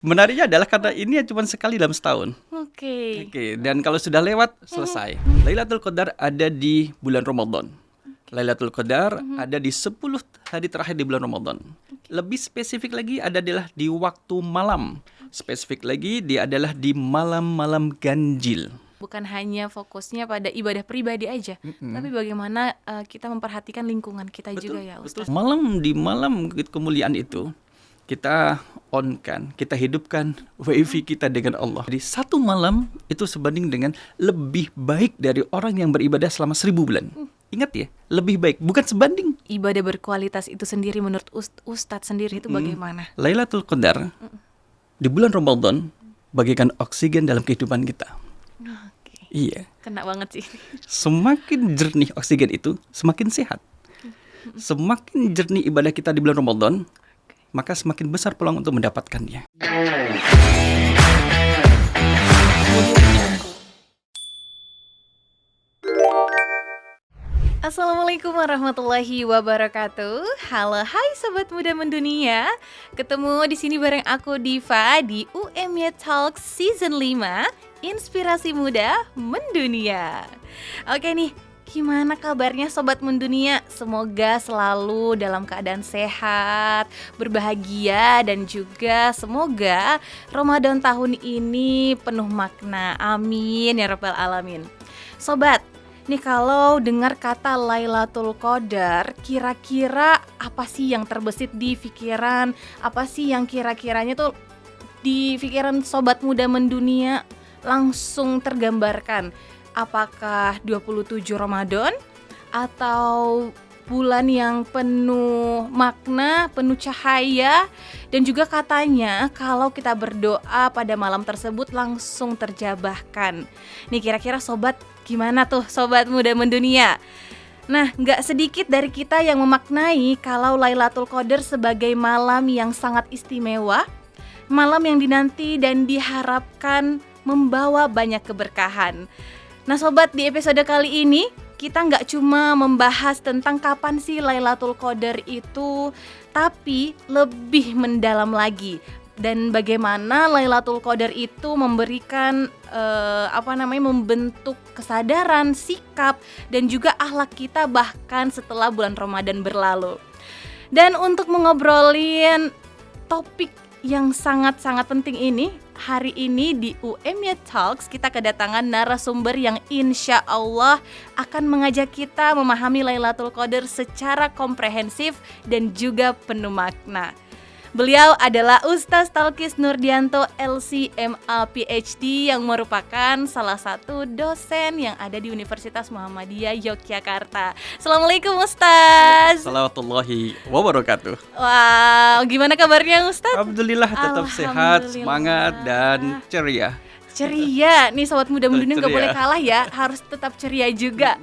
Menariknya adalah karena ini cuma sekali dalam setahun. Oke. Oke, dan kalau sudah lewat, selesai. Lailatul Qadar ada di bulan Ramadan. Lailatul Qadar ada di 10 hari terakhir di bulan Ramadan. Lebih spesifik lagi adalah di waktu malam. Spesifik lagi dia adalah di malam-malam ganjil. Bukan hanya fokusnya pada ibadah pribadi aja, tapi bagaimana kita memperhatikan lingkungan kita juga ya Ustaz. Di malam kemuliaan itu kita on-kan, kita hidupkan wifi kita dengan Allah. Jadi satu malam itu sebanding dengan lebih baik dari orang yang beribadah selama 1000 bulan. Ingat ya, lebih baik, bukan sebanding. Ibadah berkualitas itu sendiri menurut Ustadz sendiri itu bagaimana? Lailatul Qadar di bulan Ramadan bagaikan oksigen dalam kehidupan kita. Oke. Iya. Kena banget sih. Semakin jernih oksigen itu, semakin sehat. Semakin jernih ibadah kita di bulan Ramadan, maka semakin besar peluang untuk mendapatkannya. Assalamualaikum warahmatullahi wabarakatuh. Halo, hai sobat muda mendunia. Ketemu di sini bareng aku Diva di UMY Talks Season 5, Inspirasi Muda Mendunia. Oke nih, gimana kabarnya sobat mendunia? Semoga selalu dalam keadaan sehat, berbahagia, dan juga semoga Ramadan tahun ini penuh makna. Amin ya rabbal alamin. Sobat, nih kalau dengar kata Lailatul Qadar, kira-kira apa sih yang terbesit di pikiran? Apa sih yang kira-kiranya tuh di pikiran sobat muda mendunia langsung tergambarkan? Apakah 27 Ramadan atau bulan yang penuh makna, penuh cahaya, dan juga katanya kalau kita berdoa pada malam tersebut langsung terjabahkan. Nih kira-kira sobat gimana tuh sobat muda mendunia? Nah, gak sedikit dari kita yang memaknai kalau Lailatul Qadar sebagai malam yang sangat istimewa, malam yang dinanti dan diharapkan membawa banyak keberkahan. Nah sobat, di episode kali ini kita nggak cuma membahas tentang kapan sih Lailatul Qadar itu, tapi lebih mendalam lagi dan bagaimana Lailatul Qadar itu memberikan membentuk kesadaran, sikap, dan juga akhlak kita bahkan setelah bulan Ramadan berlalu. Dan untuk mengobrolin topik yang sangat-sangat penting ini, hari ini di UMY Talks kita kedatangan narasumber yang insya Allah akan mengajak kita memahami Lailatul Qadar secara komprehensif dan juga penuh makna. Beliau adalah Ustaz Talkis Nurdianto LC.MA PhD yang merupakan salah satu dosen yang ada di Universitas Muhammadiyah Yogyakarta. Assalamualaikum Ustaz. Assalamualaikum wabarakatuh. Wow, gimana kabarnya Ustaz? Alhamdulillah tetap sehat, semangat, dan ceria. Ceria, nih sobat muda mendunia nggak boleh kalah ya, harus tetap ceria juga.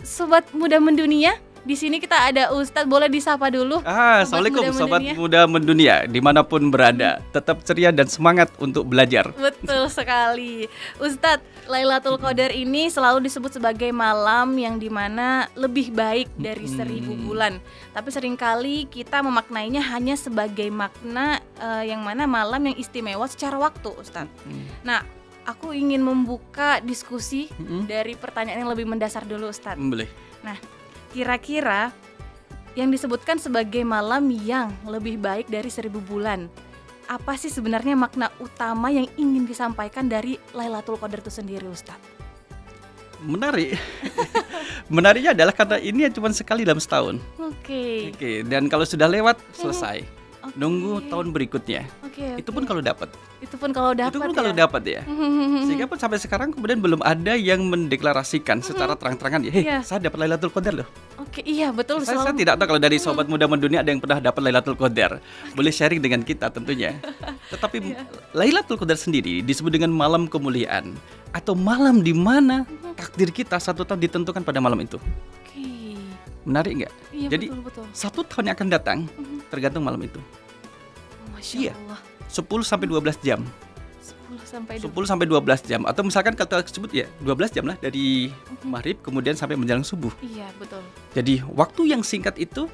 Sobat muda mendunia, di sini kita ada Ustadz, boleh disapa dulu. Assalamualaikum sobat muda mendunia, dimanapun berada, tetap ceria dan semangat untuk belajar. Betul sekali, Ustadz. Lailatul Qadar ini selalu disebut sebagai malam yang dimana lebih baik dari 1000 bulan. Tapi seringkali kita memaknainya hanya sebagai makna yang mana malam yang istimewa secara waktu, Ustadz. Nah, aku ingin membuka diskusi dari pertanyaan yang lebih mendasar dulu, Ustadz. Boleh. Nah, kira-kira yang disebutkan sebagai malam yang lebih baik dari 1000 bulan, apa sih sebenarnya makna utama yang ingin disampaikan dari Lailatul Qadar itu sendiri, Ustaz? Menarik. Menariknya adalah karena ini cuma sekali dalam setahun. Oke. Dan kalau sudah lewat, selesai. Nunggu tahun berikutnya. Itu pun kalau dapat. Itu pun kalau dapat ya. Sehingga pun sampai sekarang kemudian belum ada yang mendeklarasikan secara terang-terangan ya, saya dapat Lailatul Qadar loh. Oke, iya betul. Saya tidak tahu kalau dari sobat muda mendunia ada yang pernah dapat Lailatul Qadar. Boleh sharing dengan kita tentunya. Tetapi Lailatul Qadar sendiri disebut dengan malam kemuliaan atau malam di mana takdir kita satu tahun ditentukan pada malam itu. Menarik nggak? Iya, jadi betul. satu tahun yang akan datang tergantung malam itu. Masya Allah. 10 sampai 12 jam. 10 sampai 12 jam atau misalkan kalau kita sebut ya 12 jam lah dari maghrib kemudian sampai menjelang subuh. Iya, betul. Jadi waktu yang singkat itu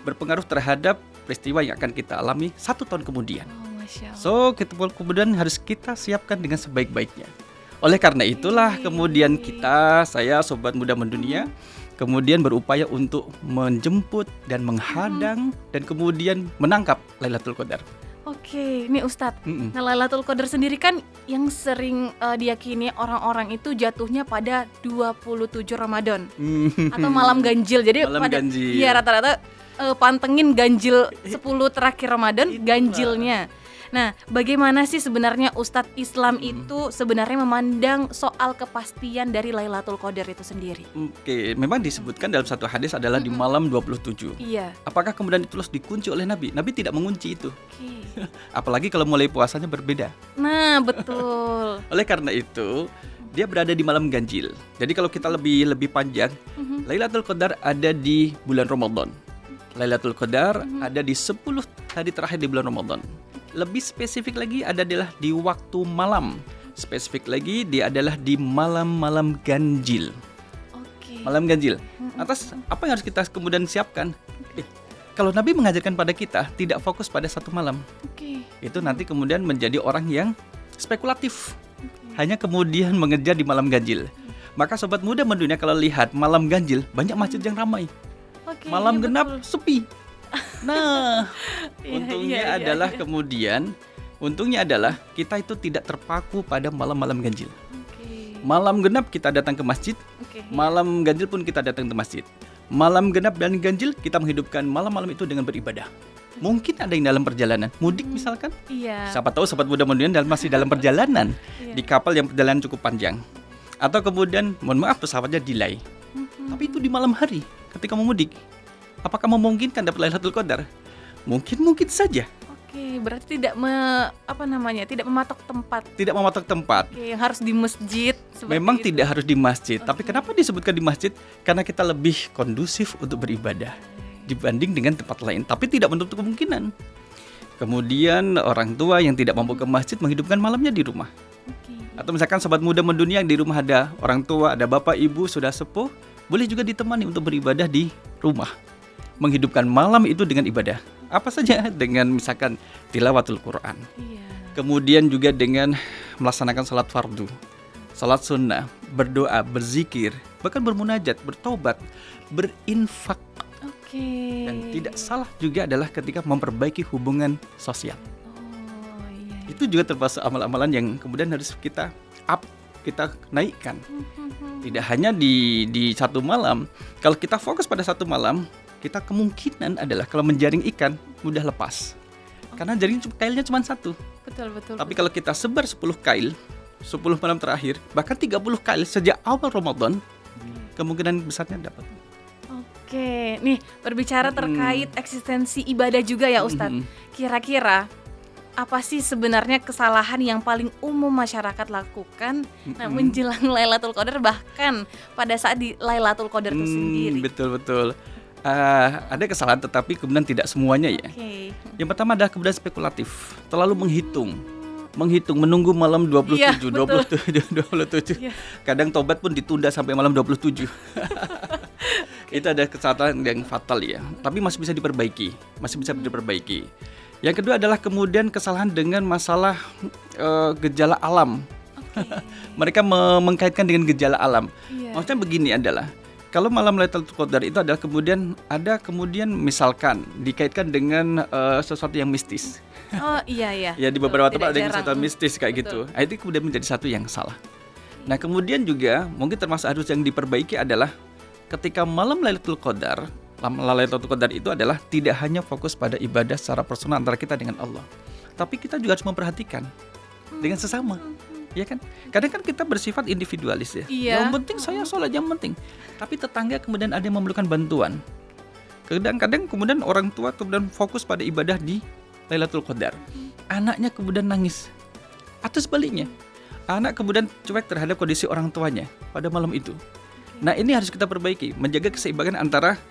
berpengaruh terhadap peristiwa yang akan kita alami 1 tahun kemudian. Oh, Masya Allah. So, kemudian harus kita siapkan dengan sebaik-baiknya. Oleh karena itulah kemudian saya Sobat Muda Mendunia, kemudian berupaya untuk menjemput dan menghadang dan kemudian menangkap Lailatul Qadar. Oke, ini Ustadz. Nah, Lailatul Qadar sendiri kan yang sering diyakini orang-orang itu jatuhnya pada 27 Ramadan atau malam ganjil. Jadi Malam ganjil. Iya, rata-rata pantengin ganjil 10 terakhir Ramadan ganjilnya. Nah, bagaimana sih sebenarnya Ustadz Islam itu sebenarnya memandang soal kepastian dari Lailatul Qadar itu sendiri? Oke, memang disebutkan dalam satu hadis adalah di malam 27. Iya. Apakah kemudian itu terus dikunci oleh Nabi? Nabi tidak mengunci itu. Oke. Apalagi kalau mulai puasanya berbeda. Nah, betul. Oleh karena itu, dia berada di malam ganjil. Jadi kalau kita lebih panjang, Lailatul Qadar ada di bulan Ramadan. Lailatul Qadar ada di 10 hari terakhir di bulan Ramadan. Lebih spesifik lagi adalah di waktu malam. Spesifik lagi dia adalah di malam-malam ganjil. Oke. Malam ganjil. Atas apa yang harus kita kemudian siapkan? Kalau Nabi mengajarkan pada kita tidak fokus pada satu malam, Oke. itu nanti kemudian menjadi orang yang spekulatif. Hanya kemudian mengejar di malam ganjil. Maka Sobat Muda Mendunia kalau lihat malam ganjil banyak masjid yang ramai. Oke, Malam iya, genap betul. sepi. Nah, Iya, untungnya iya, adalah iya. untungnya adalah kita itu tidak terpaku pada malam-malam ganjil. Oke. Malam genap kita datang ke masjid, Oke. malam ganjil pun kita datang ke masjid. Malam genap dan ganjil kita menghidupkan malam-malam itu dengan beribadah. Mungkin ada yang dalam perjalanan, mudik misalkan. Iya. Siapa tahu Sobat Muda Mendunia masih dalam perjalanan Iya. di kapal yang perjalanan cukup panjang. Atau kemudian, mohon maaf pesawatnya delay. Tapi itu di malam hari ketika mau mudik. Apakah memungkinkan dapat Lailatul Qadar? Mungkin saja. Oke, berarti tidak tidak mematok tempat. Tidak mematok tempat. Oke, yang harus di masjid seperti Memang itu. tidak harus di masjid. Tapi Oke. kenapa disebutkan di masjid? Karena kita lebih kondusif untuk beribadah dibanding dengan tempat lain. Tapi tidak menutup kemungkinan. Kemudian orang tua yang tidak mampu ke masjid menghidupkan malamnya di rumah. Oke. Atau misalkan Sobat Muda Mendunia yang di rumah ada orang tua, ada bapak, ibu, sudah sepuh, boleh juga ditemani untuk beribadah di rumah. Menghidupkan malam itu dengan ibadah. Apa saja? Dengan misalkan tilawatul Quran. Iya. Kemudian juga dengan melaksanakan salat fardu, salat sunnah, berdoa, berzikir, bahkan bermunajat, bertobat, berinfak. Oke. Dan tidak salah juga adalah ketika memperbaiki hubungan sosial. Oh, iya. Itu juga termasuk amal-amalan yang kemudian harus kita naikkan. Tidak hanya di satu malam. Kalau kita fokus pada satu malam, kita kemungkinan adalah kalau menjaring ikan mudah lepas. Karena jaring kailnya cuma satu. Betul. Tapi kalau kita sebar 10 kail, 10 malam terakhir, bahkan 30 kail sejak awal Ramadan, kemungkinan besarnya dapat. Oke, nih berbicara terkait eksistensi ibadah juga ya Ustadz. Kira-kira apa sih sebenarnya kesalahan yang paling umum masyarakat lakukan menjelang Lailatul Qadar, bahkan pada saat di Lailatul Qadar itu sendiri? Betul. Ada kesalahan tetapi kemudian tidak semuanya ya. Oke. Yang pertama adalah kemudian spekulatif, terlalu menghitung, menunggu malam 27, Iya, betul. 27. Iya. Kadang tobat pun ditunda sampai malam 27. Itu ada kesalahan yang fatal ya, tapi masih bisa diperbaiki. Yang kedua adalah kemudian kesalahan dengan masalah gejala alam. Mereka mengkaitkan dengan gejala alam. Iya. Maksudnya begini adalah, kalau malam Lailatul Qadar itu adalah kemudian misalkan dikaitkan dengan sesuatu yang mistis. Oh iya. Ya di beberapa Betul, tempat ada tidak yang sesuatu jarang. mistis kayak Betul. gitu. Nah, itu kemudian menjadi satu yang salah. Nah kemudian juga mungkin termasuk harus yang diperbaiki adalah ketika malam Lailatul Qadar itu adalah tidak hanya fokus pada ibadah secara personal antara kita dengan Allah, tapi kita juga harus memperhatikan dengan sesama. Ya kan? Kadang kan kita bersifat individualis ya. Iya. Yang penting saya sholat, yang penting. Tapi tetangga kemudian ada yang memerlukan bantuan. Kadang-kadang kemudian orang tua kemudian fokus pada ibadah di Lailatul Qadar. Anaknya kemudian nangis. Atau sebaliknya, anak kemudian cuek terhadap kondisi orang tuanya pada malam itu. Nah ini harus kita perbaiki, menjaga keseimbangan antara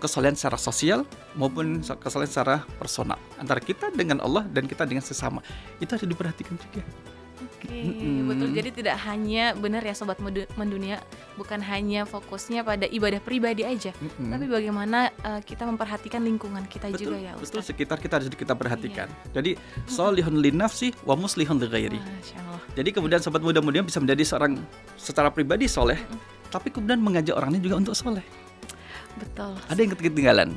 kesalahan secara sosial maupun kesalahan secara personal antara kita dengan Allah dan kita dengan sesama. Itu harus diperhatikan juga. Oke, betul. Jadi tidak hanya benar ya Sobat Mendunia, bukan hanya fokusnya pada ibadah pribadi aja, tapi bagaimana kita memperhatikan lingkungan kita juga ya Betul, Ustaz. sekitar kita harus kita perhatikan. Jadi solihun linafsi wa muslihun lighairi. Masya Allah. Jadi kemudian sobat muda-muda bisa menjadi seorang secara pribadi soleh, tapi kemudian mengajak orang lain juga untuk soleh. Betul. Ada yang ketinggalan,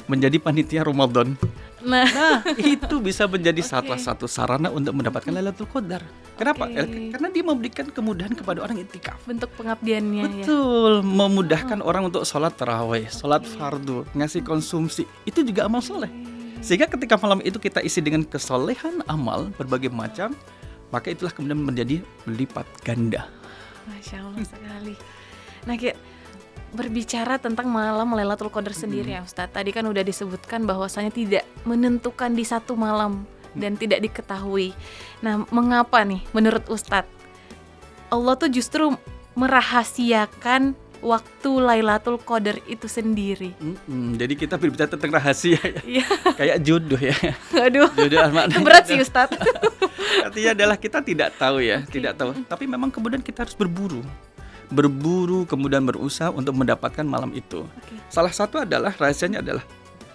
menjadi panitia Ramadan. Nah, Nah, itu bisa menjadi salah satu sarana untuk mendapatkan Lailatul Qadar. Kenapa? Oke. Karena dia memberikan kemudahan kepada orang iktikaf. bentuk pengabdiannya ya. Betul, memudahkan orang untuk sholat tarawih, sholat fardu, ngasih konsumsi, itu juga amal soleh. Sehingga ketika malam itu kita isi dengan kesolehan amal berbagai macam, maka itulah kemudian menjadi lipat ganda. Masya Allah sekali. Nah, berbicara tentang malam Lailatul Qadar sendiri ya Ustadz. Tadi kan udah disebutkan bahwasanya tidak menentukan di satu malam dan tidak diketahui. Nah, mengapa nih menurut Ustadz Allah tuh justru merahasiakan waktu Lailatul Qadar itu sendiri? Jadi kita berbicara tentang rahasia ya. Iya. Kayak jodoh ya. Aduh. Jodoh Itu berat sih Ustadz. Artinya adalah kita tidak tahu ya, tidak tahu. Tapi memang kemudian kita harus berburu kemudian berusaha untuk mendapatkan malam itu. Salah satu adalah rahasianya adalah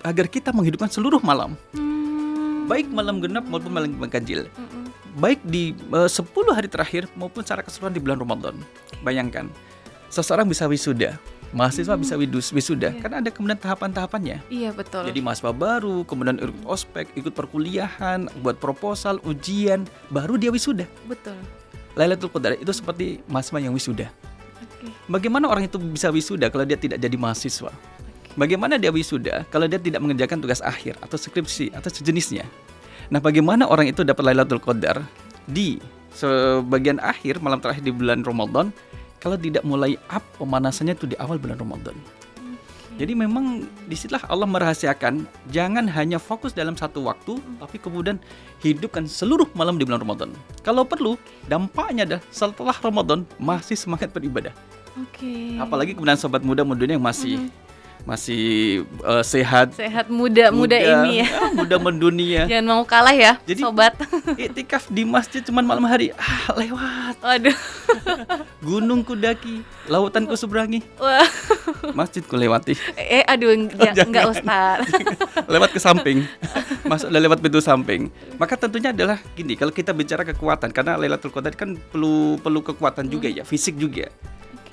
agar kita menghidupkan seluruh malam, baik malam genap maupun malam ganjil, baik di 10 hari terakhir maupun secara keseluruhan di bulan Ramadan. Bayangkan, seseorang bisa wisuda, mahasiswa bisa wisuda, karena ada kemudian tahapan-tahapannya. Iya betul. Jadi mahasiswa baru, kemudian ikut ospek, ikut perkuliahan, buat proposal, ujian, baru dia wisuda. Betul. Lailatul Qadar itu seperti mahasiswa yang wisuda. Oke. Bagaimana orang itu bisa wisuda kalau dia tidak jadi mahasiswa? Bagaimana dia wisuda kalau dia tidak mengerjakan tugas akhir atau skripsi atau sejenisnya? Nah, bagaimana orang itu dapat Lailatul Qadar di sebagian akhir malam terakhir di bulan Ramadan kalau tidak mulai pemanasannya itu di awal bulan Ramadan? Jadi memang disitulah Allah merahasiakan, jangan hanya fokus dalam satu waktu, tapi kemudian hidupkan seluruh malam di bulan Ramadan. Kalau perlu, dampaknya adalah setelah Ramadan masih semangat beribadah. Oke. Apalagi kemudian sobat muda yang masih sehat, Muda ini ya. muda mendunia. Jangan mau kalah ya, Jadi- sobat. Iktikaf di masjid cuma malam hari, lewat. Waduh. Gunung ku daki, lautan ku seberangi, Wah. masjid ku lewati. Aduh, Jangan. enggak Ustaz. Lewat ke samping, masuklah lewat pintu samping. Maka tentunya adalah gini, kalau kita bicara kekuatan, karena Lailatul Qadar kan perlu kekuatan juga ya, fisik juga.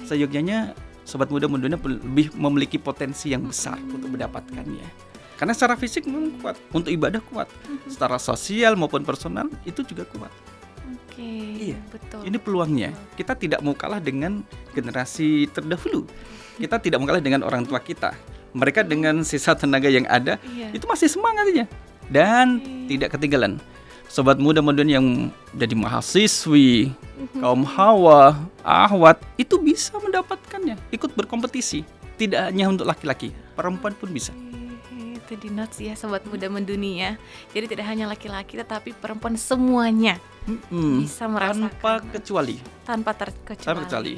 Seyogyanya sobat muda lebih memiliki potensi yang besar untuk mendapatkannya. Karena secara fisik memang kuat, untuk ibadah kuat, secara sosial maupun personal itu juga kuat. Oke, Iya. betul. Ini peluangnya. Kita tidak mau kalah dengan generasi terdahulu. Kita tidak mau kalah dengan orang tua kita. Mereka dengan sisa tenaga yang ada, Iya. itu masih semangatnya. Dan tidak ketinggalan. Sobat muda yang jadi mahasiswi, kaum hawa, ahwat, itu bisa mendapatkannya. Ikut berkompetisi. Tidak hanya untuk laki-laki, perempuan pun bisa. Itu di notes ya sobat muda mendunia. Jadi tidak hanya laki-laki tetapi perempuan semuanya bisa merasakan Tanpa kecuali. tanpa terkecuali. Tanpa kecuali.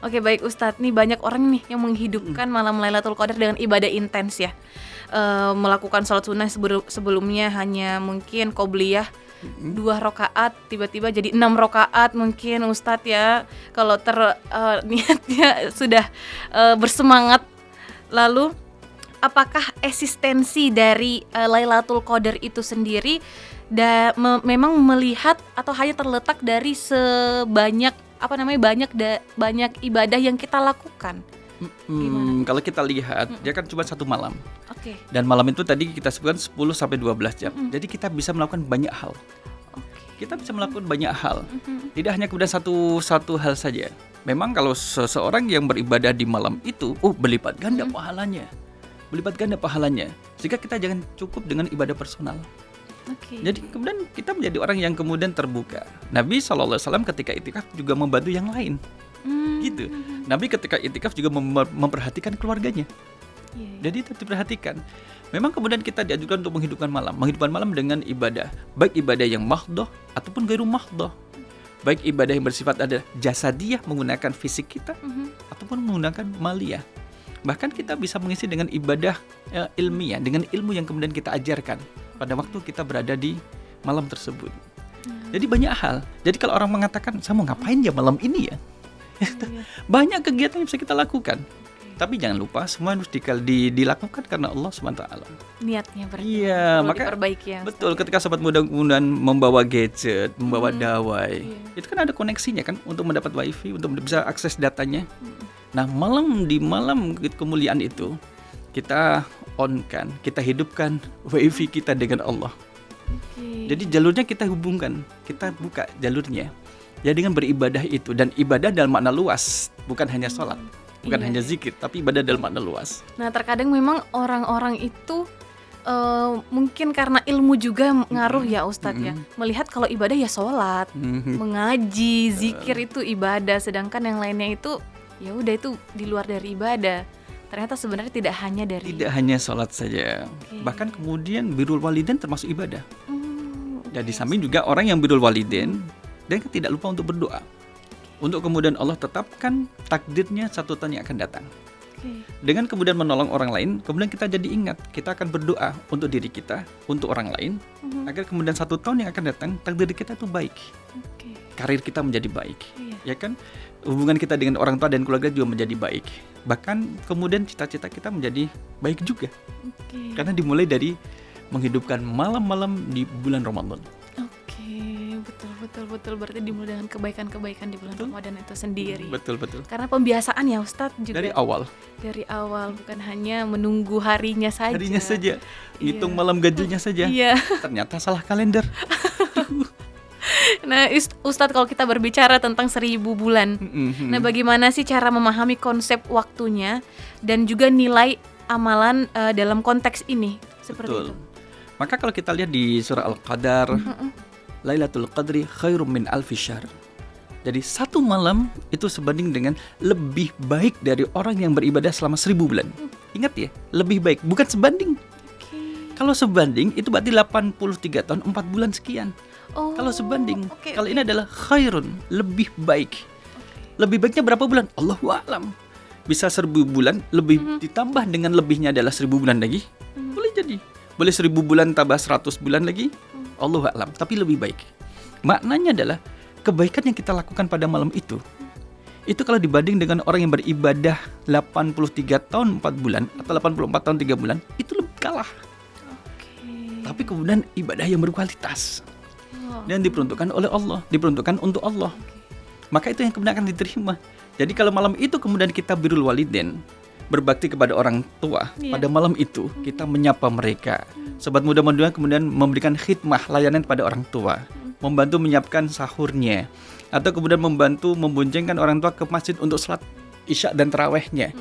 Oke, baik Ustadz, nih banyak orang nih yang menghidupkan malam Lailatul Qadar dengan ibadah intens ya. Melakukan sholat sunnah sebelumnya hanya mungkin qobliyah 2 rakaat, tiba-tiba jadi 6 rakaat mungkin Ustadz ya. Kalau niatnya sudah bersemangat. Lalu apakah eksistensi dari Lailatul Qadar itu sendiri memang melihat atau hanya terletak dari banyak ibadah yang kita lakukan? Gimana? Kalau kita lihat, dia kan cuma satu malam. Oke. Dan malam itu tadi kita sebutkan 10-12 jam. Jadi kita bisa melakukan banyak hal. Kita bisa melakukan banyak hal. Tidak hanya kemudian satu hal saja. Memang kalau seseorang yang beribadah di malam itu, berlipat ganda pahalanya. Berlipat ganda pahalanya. Sehingga kita jangan cukup dengan ibadah personal. Oke. Jadi kemudian kita menjadi orang yang kemudian terbuka. Nabi SAW ketika itikaf juga membantu yang lain. Gitu. Nabi ketika itikaf juga memperhatikan keluarganya. Iya. Jadi itu diperhatikan. Memang kemudian kita diajukan untuk menghidupkan malam dengan ibadah, baik ibadah yang mahdoh ataupun gairu mahdoh. Baik ibadah yang bersifat ada jasadiyah menggunakan fisik kita ataupun menggunakan maliyah. Bahkan kita bisa mengisi dengan ibadah ilmiah, dengan ilmu yang kemudian kita ajarkan pada waktu kita berada di malam tersebut. Jadi banyak hal. Jadi kalau orang mengatakan, saya mau ngapain ya malam ini ya? Iya. Banyak kegiatan yang bisa kita lakukan. Tapi jangan lupa semua harus dilakukan karena Allah SWT. Niatnya berarti Iya, perlu maka diperbaiki ya. betul ketika sobat muda kemudian membawa gadget, membawa dawai, Iya. itu kan ada koneksinya kan untuk mendapat wifi, untuk bisa akses datanya. Nah di malam kemuliaan itu kita on kan, kita hidupkan wifi kita dengan Allah. Oke. Jadi jalurnya kita hubungkan, kita buka jalurnya. Ya dengan beribadah itu, dan ibadah dalam makna luas, bukan hanya sholat, bukan Iya, hanya iya. zikir, tapi ibadah dalam makna luas. Nah, terkadang memang orang-orang itu mungkin karena ilmu juga ngaruh ya Ustadz ya. Melihat kalau ibadah ya sholat, mengaji, zikir itu ibadah, sedangkan yang lainnya itu ya udah itu di luar dari ibadah. Ternyata sebenarnya tidak hanya dari Tidak hanya sholat saja, Oke. bahkan kemudian birrul walidain termasuk ibadah. oke. Jadi samping juga orang yang birrul walidain, dia kan tidak lupa untuk berdoa. Untuk kemudian Allah tetapkan takdirnya 1 tahun yang akan datang. Oke. Dengan kemudian menolong orang lain, kemudian kita jadi ingat, kita akan berdoa untuk diri kita, untuk orang lain, agar kemudian 1 tahun yang akan datang, takdir kita itu baik. Oke. Karir kita menjadi baik. Iya. Ya kan? Hubungan kita dengan orang tua dan keluarga juga menjadi baik. Bahkan kemudian cita-cita kita menjadi baik juga. Oke. Karena dimulai dari menghidupkan malam-malam di bulan Ramadan. Oke, betul berarti dimulai dengan kebaikan-kebaikan di bulan Ramadan itu sendiri. Betul. Karena pembiasaan ya Ustadz juga Dari awal. dari awal, bukan hanya menunggu harinya saja. Harinya saja. Ngitung Iya. malam ganjilnya saja. Iya. Ternyata salah kalender. Nah, Ustadz kalau kita berbicara tentang 1000 bulan, nah bagaimana sih cara memahami konsep waktunya dan juga nilai amalan dalam konteks ini seperti Betul. itu? Maka kalau kita lihat di surah Al-Qadar, Lailatul Qadri khairum min alfi syahr. Jadi 1 malam itu sebanding dengan lebih baik dari orang yang beribadah selama 1000 bulan. Ingat ya, lebih baik, bukan sebanding. Oke. Kalau sebanding itu berarti 83 tahun 4 bulan sekian. Oh, Kalau sebanding, oke, kalau oke. ini adalah khairun, lebih baik. Lebih baiknya berapa bulan? Allahu a'lam. Bisa 1000 bulan, lebih ditambah dengan lebihnya adalah 1000 bulan lagi. Boleh jadi. Boleh 1000 bulan tambah 100 bulan lagi. Allahu a'lam, tapi lebih baik. Maknanya adalah kebaikan yang kita lakukan pada malam itu kalau dibanding dengan orang yang beribadah 83 tahun 4 bulan atau 84 tahun 3 bulan, itu lebih kalah. Oke. Tapi kemudian ibadah yang berkualitas Oh, dan diperuntukkan oleh Allah, diperuntukkan untuk Allah. Maka itu yang kemudian akan diterima. Jadi kalau malam itu kemudian kita birrul walidain, berbakti kepada orang tua, Iya. pada malam itu kita menyapa mereka. Sobat muda mendunia kemudian memberikan khidmah, layanan pada orang tua, membantu menyiapkan sahurnya, atau kemudian membantu memboncengkan orang tua ke masjid untuk sholat isya dan tarawehnya.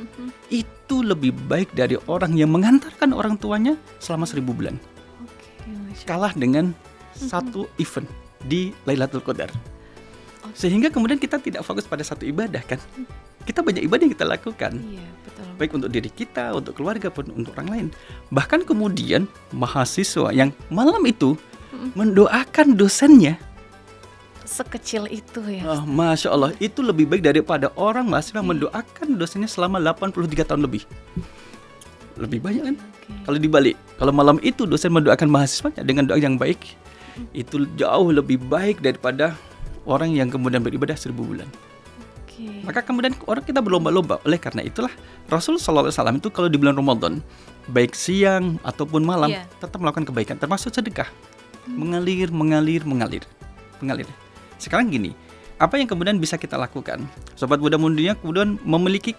Itu lebih baik dari orang yang mengantarkan orang tuanya selama 1000 bulan. Oke, Masya Kalah dengan satu event di Lailatul Qadar. Sehingga kemudian kita tidak fokus pada satu ibadah kan. Kita banyak ibadah yang kita lakukan. Iya, betul. Baik untuk diri kita, untuk keluarga, pun untuk orang lain. Bahkan kemudian mahasiswa yang malam itu mendoakan dosennya. Sekecil itu ya. Oh, Masya Allah, itu lebih baik daripada orang mahasiswa mendoakan dosennya selama 83 tahun lebih. Lebih banyak kan? Oke. Kalau dibalik, kalau malam itu dosen mendoakan mahasiswanya dengan doa yang baik, itu jauh lebih baik daripada orang yang kemudian beribadah 1000 bulan. Oke. Maka kemudian orang kita berlomba-lomba. Oleh karena itulah Rasul SAW itu kalau di bulan Ramadan, baik siang ataupun malam, Iya. tetap melakukan kebaikan, termasuk sedekah. Mengalir. Sekarang gini, apa yang kemudian bisa kita lakukan? Sobat muda mundunya kemudian memiliki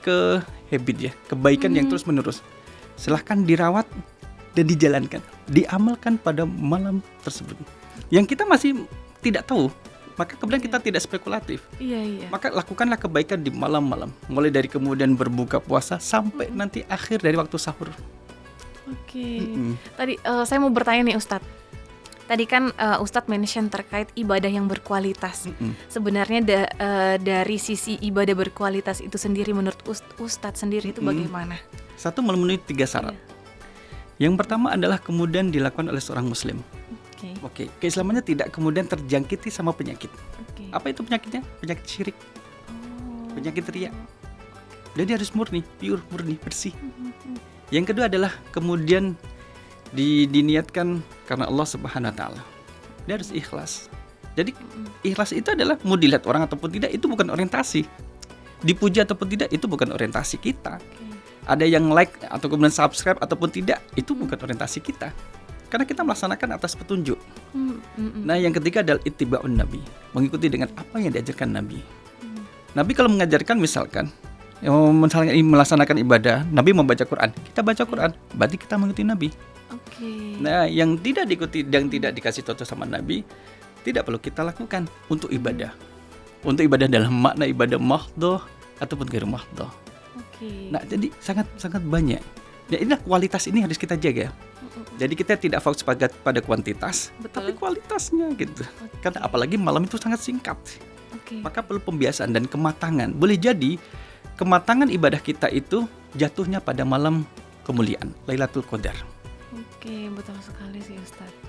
habit ya, kebaikan yang terus menerus. Silahkan dirawat dan dijalankan, diamalkan pada malam tersebut. Yang kita masih tidak tahu, maka kemudian kita tidak spekulatif. Iya. Maka lakukanlah kebaikan di malam-malam, mulai dari kemudian berbuka puasa sampai nanti akhir dari waktu sahur. Oke. Tadi saya mau bertanya nih Ustadz. Tadi kan Ustadz mention terkait ibadah yang berkualitas. Sebenarnya dari sisi ibadah berkualitas itu sendiri menurut Ustadz sendiri itu bagaimana? Satu, memenuhi 3 syarat. Yang pertama adalah kemudian dilakukan oleh seorang muslim. Oke, keislamannya tidak kemudian terjangkiti sama penyakit. Oke. Apa itu penyakitnya? Penyakit syirik, Oh. penyakit riya. Jadi harus murni, pure, murni, bersih. Yang kedua adalah kemudian diniatkan karena Allah Subhanahu wa taala. Dia harus ikhlas. Jadi ikhlas itu adalah mau dilihat orang ataupun tidak itu bukan orientasi. Dipuji ataupun tidak itu bukan orientasi kita. Ada yang like atau kemudian subscribe ataupun tidak itu bukan orientasi kita. Karena kita melaksanakan atas petunjuk. Nah, yang ketiga adalah ittiba'un nabi, mengikuti dengan apa yang diajarkan Nabi. Nabi kalau mengajarkan misalnya melaksanakan ibadah, Nabi membaca Quran, kita baca Quran, berarti kita mengikuti Nabi. Nah, yang tidak diikuti, yang tidak dikasih contoh sama Nabi, tidak perlu kita lakukan untuk ibadah. Untuk ibadah dalam makna ibadah mahdhah ataupun ghairu mahdhah. Nah, jadi sangat banyak. Ya, inilah kualitas ini harus kita jaga. Jadi kita tidak fokus pada kuantitas, tapi kualitasnya gitu. Karena apalagi malam itu sangat singkat. Maka perlu pembiasaan dan kematangan. Boleh jadi kematangan ibadah kita itu jatuhnya pada malam kemuliaan, Lailatul Qadar. Oke, betul sekali sih Ustadz.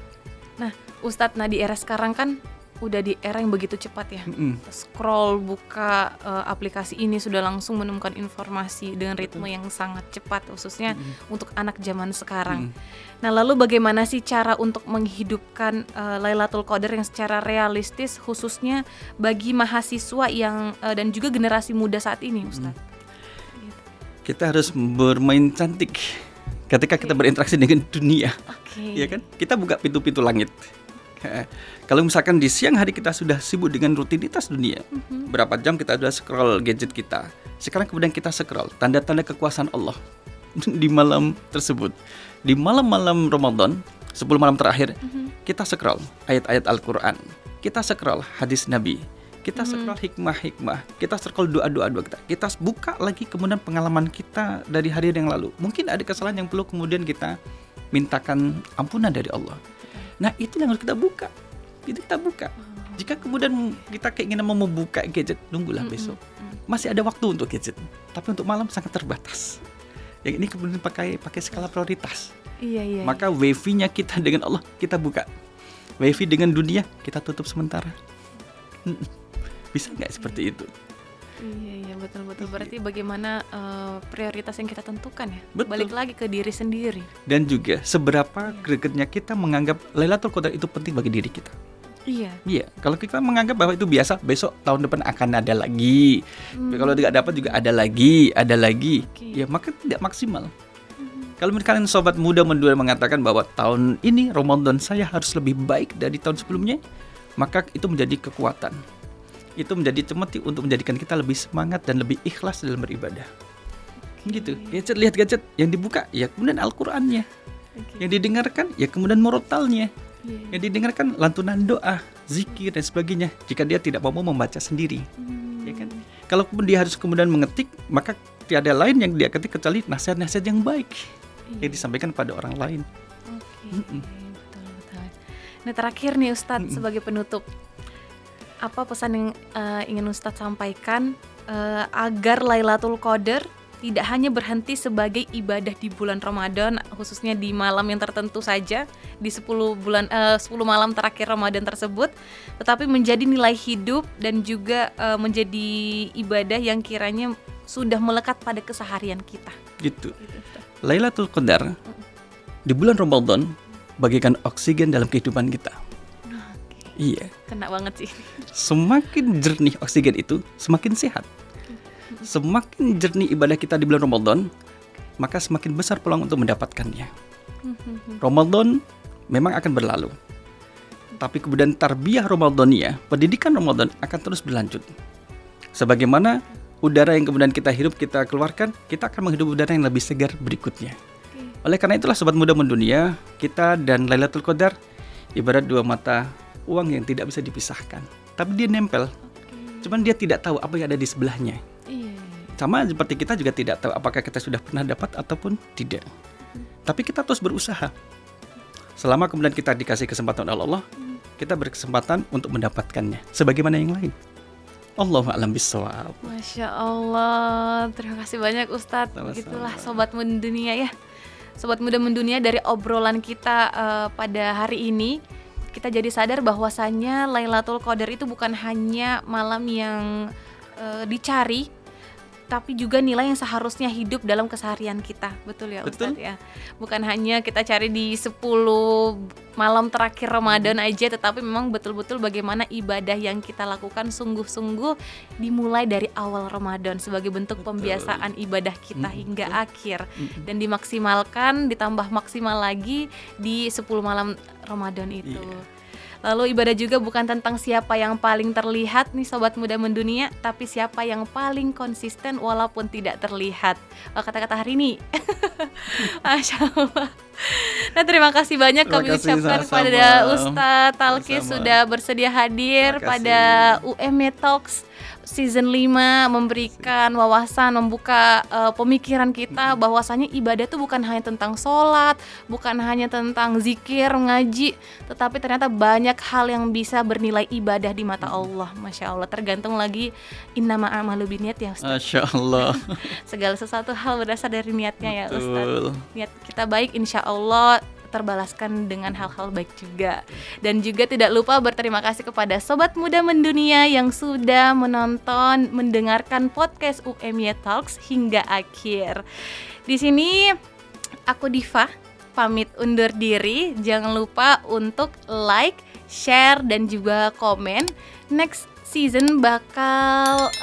Nah, Ustadz, di era sekarang kan udah di era yang begitu cepat ya. Scroll, buka aplikasi ini sudah langsung menemukan informasi dengan ritme yang sangat cepat, khususnya untuk anak zaman sekarang. Nah, lalu bagaimana sih cara untuk menghidupkan Lailatul Qadar yang secara realistis, khususnya bagi mahasiswa yang dan juga generasi muda saat ini, Ustadz? Kita harus bermain cantik ketika kita berinteraksi dengan dunia. Ya kan? Kita buka pintu-pintu langit. Kalau misalkan di siang hari kita sudah sibuk dengan rutinitas dunia, berapa jam kita sudah scroll gadget kita. Sekarang kemudian kita scroll tanda-tanda kekuasaan Allah di malam tersebut. Di malam-malam Ramadan, 10 malam terakhir, kita scroll ayat-ayat Al-Quran, kita scroll hadis Nabi, kita scroll hikmah-hikmah, kita scroll doa-doa kita. Kita buka lagi kemudian pengalaman kita dari hari yang lalu. Mungkin ada kesalahan yang perlu kemudian kita mintakan ampunan dari Allah. Nah, itu yang harus kita buka. Itu kita buka. Jika kemudian kita keinginan mau membuka gadget, nunggulah besok. Masih ada waktu untuk gadget. Tapi untuk malam sangat terbatas. Yang ini kemudian pakai skala prioritas. Iya. Maka wifi-nya kita dengan Allah kita buka. Wifi dengan dunia kita tutup sementara. Bisa nggak seperti itu? Iya, betul. Berarti bagaimana prioritas yang kita tentukan ya? Betul. Balik lagi ke diri sendiri. Dan juga seberapa gregetnya kita menganggap Lailatul Qadar itu penting bagi diri kita. Iya, kalau kita menganggap bahwa itu biasa, besok tahun depan akan ada lagi. Kalau tidak dapat juga ada lagi. Ya, maka tidak maksimal. Kalau misalkan sobat muda menduga mengatakan bahwa tahun ini Ramadan saya harus lebih baik dari tahun sebelumnya, maka itu menjadi kekuatan. Itu menjadi cemeti untuk menjadikan kita lebih semangat dan lebih ikhlas dalam beribadah. Gitu. Lihat gadget yang dibuka, ya kemudian Al-Qur'annya. Yang didengarkan, ya kemudian murotalnya. Yang didengarkan lantunan doa, zikir dan sebagainya. Jika dia tidak mau membaca sendiri, ya kan? Kalau dia harus kemudian mengetik, maka tiada lain yang dia ketik kecuali nasihat-nasihat yang baik yang disampaikan pada orang lain. Betul. Nah, terakhir nih Ustadz, sebagai penutup, apa pesan yang ingin Ustadz sampaikan agar Lailatul Qadar tidak hanya berhenti sebagai ibadah di bulan Ramadan, khususnya di malam yang tertentu saja, di 10 malam terakhir Ramadan tersebut, tetapi menjadi nilai hidup dan juga menjadi ibadah yang kiranya sudah melekat pada keseharian kita. Gitu. Lailatul Qadar di bulan Ramadan bagaikan oksigen dalam kehidupan kita. Iya. Kena banget sih. Semakin jernih oksigen itu, semakin sehat. Semakin jernih ibadah kita di bulan Ramadan, maka semakin besar peluang untuk mendapatkannya. Ramadan memang akan berlalu, tapi kemudian tarbiyah Ramadaniyah, pendidikan Ramadan akan terus berlanjut. Sebagaimana udara yang kemudian kita hirup, kita keluarkan, kita akan menghirup udara yang lebih segar berikutnya. Oleh karena itulah sobat muda mendunia, kita dan Lailatul Qadar ibarat dua mata uang yang tidak bisa dipisahkan. Tapi dia nempel. Cuman dia tidak tahu apa yang ada di sebelahnya. Sama seperti kita juga tidak tahu apakah kita sudah pernah dapat ataupun tidak. Tapi kita terus berusaha. Selama kemudian kita dikasih kesempatan oleh Allah, kita berkesempatan untuk mendapatkannya sebagaimana yang lain. Allahu a'lam bishawab. Masya Allah, terima kasih banyak Ustadz. Begitulah sobat mendunia ya. Sobat muda mendunia, dari obrolan kita pada hari ini, kita jadi sadar bahwasannya Lailatul Qadar itu bukan hanya malam yang dicari, tapi juga nilai yang seharusnya hidup dalam keseharian kita. Betul ya Betul. Ustadz ya. Bukan hanya kita cari di 10 malam terakhir Ramadan aja, tetapi memang betul-betul bagaimana ibadah yang kita lakukan sungguh-sungguh dimulai dari awal Ramadan sebagai bentuk pembiasaan ibadah kita hingga akhir, dan dimaksimalkan, ditambah maksimal lagi di 10 malam Ramadan itu. Lalu ibadah juga bukan tentang siapa yang paling terlihat nih Sobat Muda Mendunia, tapi siapa yang paling konsisten walaupun tidak terlihat. Kata-kata hari ini. Masya Allah. Nah, terima kasih banyak Terima kami kasih, ucapkan sama-sama. kepada Ustadz Talkis Sama-sama. sudah bersedia hadir Terima kasih. pada UMY Talks Season 5, memberikan wawasan, membuka pemikiran kita bahwasanya ibadah itu bukan hanya tentang sholat, bukan hanya tentang zikir, ngaji, tetapi ternyata banyak hal yang bisa bernilai ibadah di mata Allah. Masya Allah, tergantung lagi innama a'malu binniyat ya Ustaz. Masya Allah. Segala sesuatu hal berdasar dari niatnya ya Ustaz. Betul. Niat kita baik, insya Allah terbalaskan dengan hal-hal baik juga. Dan juga tidak lupa berterima kasih kepada Sobat Muda Mendunia yang sudah menonton, mendengarkan podcast UMY Talks hingga akhir. Di sini aku Diva pamit undur diri. Jangan lupa untuk like, share, dan juga komen. Next season bakal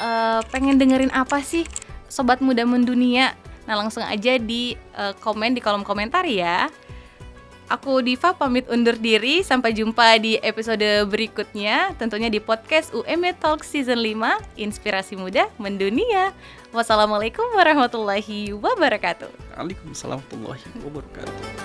pengen dengerin apa sih Sobat Muda Mendunia? Nah, langsung aja di komen di kolom komentar ya. Aku Diva pamit undur diri. Sampai jumpa di episode berikutnya, tentunya di podcast UMY Talk Season 5, Inspirasi Muda Mendunia. Wassalamualaikum warahmatullahi wabarakatuh. Waalaikumsalam warahmatullahi wabarakatuh.